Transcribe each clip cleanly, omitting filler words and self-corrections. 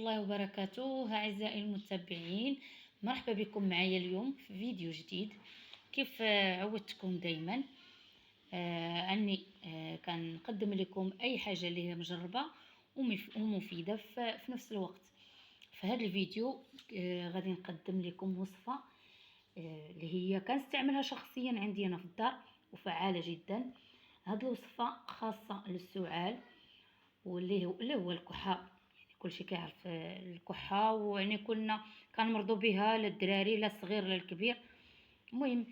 الله وبركاته. أعزائي المتابعين، مرحبا بكم معايا اليوم في فيديو جديد. كيف عودتكم دايما أني كنقدم لكم أي حاجة اللي هي مجربة ومفيدة في نفس الوقت. في هذا الفيديو غادي نقدم لكم وصفة اللي هي كنستعملها شخصيا عندي أنا في الدار وفعالة جدا. هذه الوصفة خاصة للسعال واللي هو الكحة. كلشي كيعرف الكحة، ويعني كلنا كنمرضوا بها، لا الدراري لا الصغير لا الكبير. المهم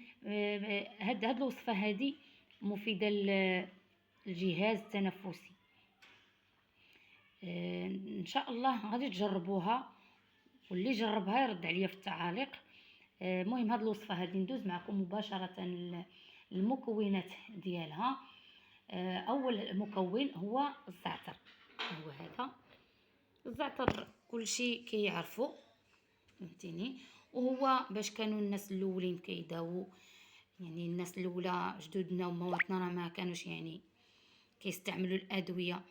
هاد الوصفة هذه مفيدة للجهاز التنفسي. ان شاء الله غادي تجربوها، واللي جربها يرد عليا في التعاليق. المهم هاد الوصفة هذه ندوز معكم مباشرة المكونات ديالها. اول مكون هو الزعتر. هو هذا الزعتر كلشي كيعرفو، فهمتيني. وهو باش كانوا الناس الاولين كيداوو، يعني الناس الاولى جدودنا ومواتنا راه ما كانوش يعني كيستعملوا الادويه.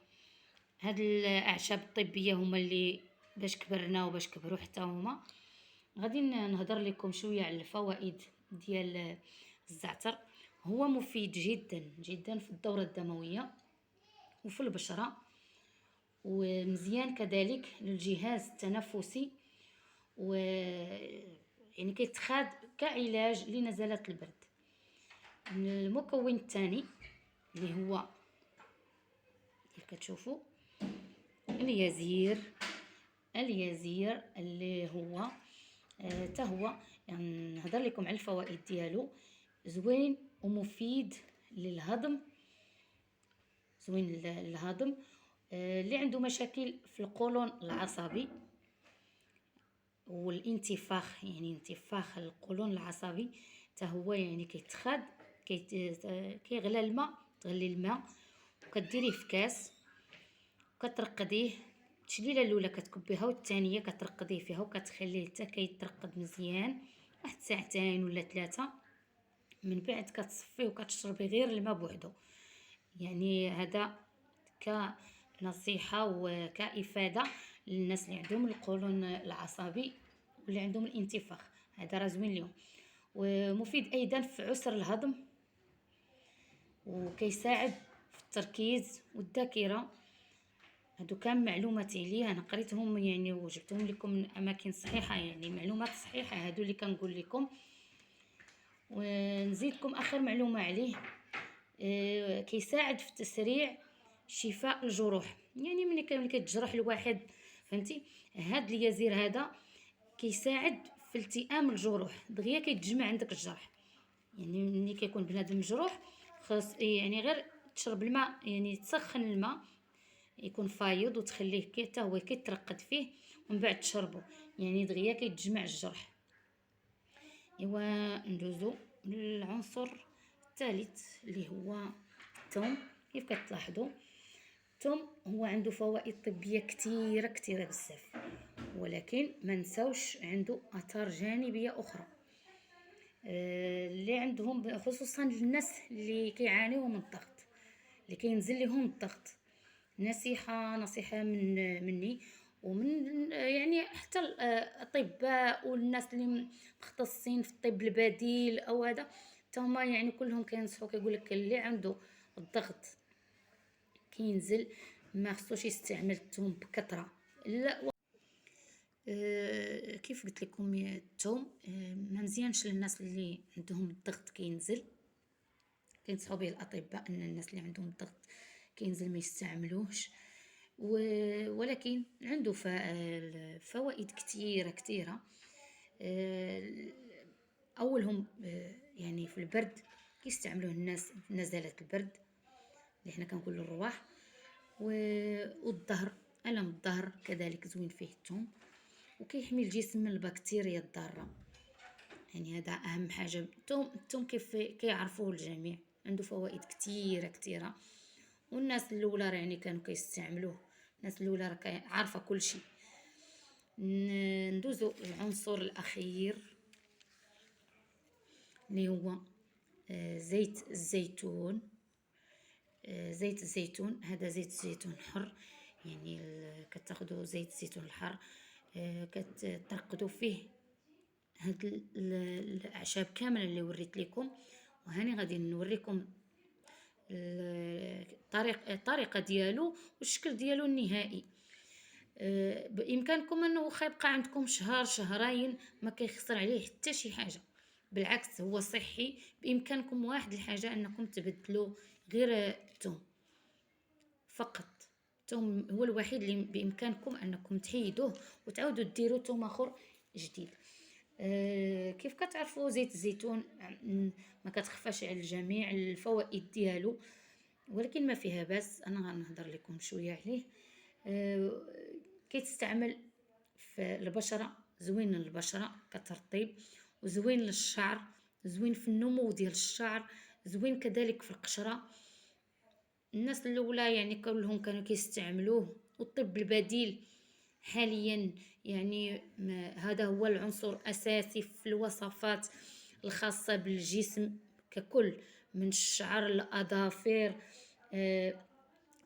هاد الاعشاب الطبيه هما اللي باش كبرنا وباش كبروا حتى هما. غادي نهضر لكم شويه على الفوائد ديال الزعتر. هو مفيد جدا جدا في الدوره الدمويه وفي البشره، ومزيان كذلك للجهاز التنفسي، و يعني كيتخاد كعلاج لنزلات البرد. المكون الثاني اللي هو اللي كتشوفوا اليزير اللي هو حتى هو يعني نهضر لكم على الفوائد ديالو. زوين ومفيد للهضم، زوين للهضم. اللي عنده مشاكل في القولون العصبي والانتفاخ، يعني انتفاخ القولون العصبي، حتى هو يعني كيتخاد كيغلى الماء، تغلي الماء وكديريه في كاس وكترقديه. التشليله الاولى كتكبيها والثانيه كترقديه فيها وكتخليه حتى كيترقد مزيان واحد ساعتين ولا 3. من بعد كتصفيه وكتشربي غير الماء بوحدو. يعني هذا كنصيحة وكإفادة للناس اللي عندهم القولون العصبي واللي عندهم الانتفاخ. هذا راه زوين اليوم، ومفيد أيضا في عسر الهضم، وكيساعد في التركيز والذاكرة. هادو كان معلومات عليه انا قريتهم يعني وجبتهم لكم من اماكن صحيحه، يعني معلومات صحيحه هادو اللي كنقول لكم. ونزيدكم اخر معلومه عليه، كيساعد في تسريع شفاء الجروح. يعني ملي كيتجرح الواحد، فهمتي، هاد اليزير هذا كيساعد في التئام الجروح، دغيا كيتجمع عندك الجرح. يعني ملي كيكون بنادم مجروح خاص يعني غير تشرب الماء، يعني تسخن الماء يكون فايض وتخليه حتى هو كيترقد فيه ومن بعد تشربه، يعني دغيا كيتجمع الجرح. ايوا ندوزو للعنصر الثالث اللي هو الثوم. كيف كتلاحظوا الثوم هو عنده فوائد طبيه كثيره بزاف، ولكن ما نساوش عنده اثار جانبيه اخرى اللي عندهم، خصوصا الناس اللي كيعانيوا من الضغط، اللي كينزل لهم الضغط. نصيحه مني ومن يعني حتى الاطباء والناس اللي مختصين في الطب البديل او هذا، حتى هما يعني كلهم كينصحوا، كيقول لك اللي عنده الضغط كينزل ما خصوش يستعمل الثوم بكثره. لا كيف قلت لكم الثوم ما مزيانش للناس اللي عندهم الضغط كينزل. كينصحوا به الاطباء ان الناس اللي عندهم الضغط كينزل ما يستعملوهش، ولكن عنده فوائد كثيره. اولهم يعني في البرد كيستعملوه الناس نزلات البرد اللي حنا كنقولوا الرواح، والظهر، الم الظهر كذلك زوين فيه الثوم، وكيحمي الجسم من البكتيريا الضاره. يعني هذا اهم حاجه. الثوم كيف كيعرفوه الجميع عنده فوائد كثيره، والناس الاولى يعني كانوا كيستعملوه. الناس الاولى راه عارفه كل شيء. ندوزو العنصر الاخير اللي هو زيت الزيتون. هذا زيت الزيتون حر، يعني كتاخدوا زيت الزيتون الحار، كترقدوا فيه هاد الاعشاب كامله اللي وريت لكم. وهاني غادي نوريكم الطريقه ديالو والشكل ديالو النهائي. بامكانكم انه واخا يبقى عندكم شهر شهرين ما كيخسر عليه حتى شي حاجه، بالعكس هو صحي. بامكانكم واحد الحاجه انكم تبدلوا غير الثوم فقط. الثوم هو الوحيد اللي بامكانكم انكم تحيدوه وتعاودوا ديروا ثوم اخر جديد. كيف كتعرفوا زيت الزيتون ما كتخفاش على الجميع الفوائد ديالو، ولكن ما فيها باس انا غنهضر لكم شويه عليه. كيتستعمل في البشره، زوين للبشره كترطيب، وزوين للشعر، زوين في النمو ديال الشعر، زوين كذلك في القشره. الناس الاولى يعني كلهم كانوا كيستعملوه، والطب البديل حاليا يعني هذا هو العنصر اساسي في الوصفات الخاصه بالجسم ككل، من الشعر الاظافر،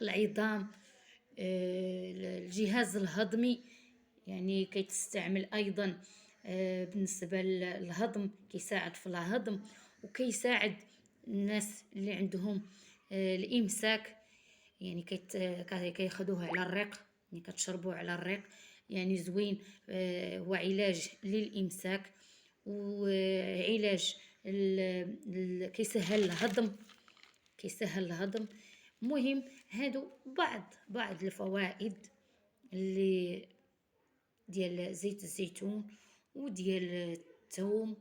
العظام، الجهاز الهضمي. يعني كيتستعمل ايضا بالنسبه للهضم، كيساعد في الهضم، وكيساعد الناس اللي عندهم الامساك. يعني كياخذوه على الريق، يعني كتشربوه على الريق، يعني زوين. هو علاج للامساك، وعلاج كيسهل الهضم، كيسهل الهضم. مهم هادو بعض الفوائد اللي ديال زيت الزيتون وديال الثوم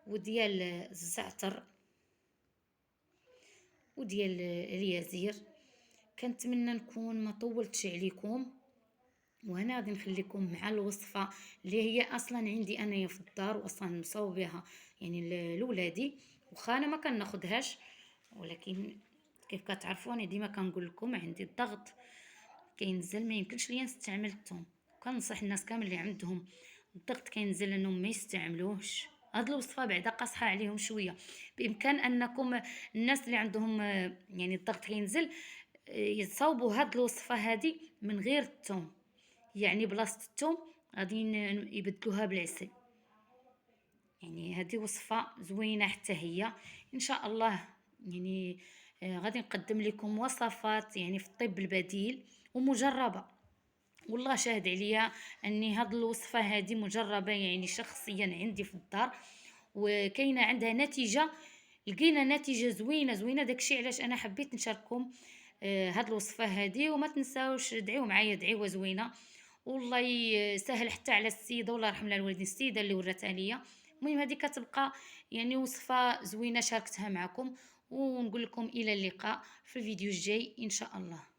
وديال الزعتر وديال اليازير. كنتمنى نكون ما طولتش عليكم، وهنا غادي نخليكم مع الوصفه اللي هي اصلا عندي انايا في الدار، واصلا مصوبيها يعني لولادي، وخا انا ما كناخدهاش، ولكن كيف كتعرفوني ديما كنقول لكم عندي الضغط كينزل، ما يمكنش ليا نستعمل الثوم. كنصح الناس كامل اللي عندهم الضغط كينزل انهم ما يستعملوهش. هاد الوصفه بعدا قاصحه عليهم شويه. بامكان انكم الناس اللي عندهم يعني الضغط كينزل يصاوبوا هاد الوصفه هادي من غير الثوم، يعني بلاصه الثوم غادي يبدلوها بالعسل. يعني هذه وصفه زوينه حتى هي ان شاء الله. يعني غادي نقدم لكم وصفات يعني في الطب البديل ومجربه، والله شاهد عليا اني هاد الوصفه هذه مجربه يعني شخصيا عندي في الدار، وكاينه عندها نتيجه، لقينا نتيجه زوينه. داكشي علاش انا حبيت نشارككم هاد الوصفه هذه. وما تنساوش دعيو معايا دعيوه زوينه، والله يسهل حتى على السيده، والله يرحم لها الوالدين، السيده اللي وراتها ليا. المهم هذه كتبقى يعني وصفه زوينه شاركتها معكم، ونقول لكم الى اللقاء في الفيديو الجاي ان شاء الله.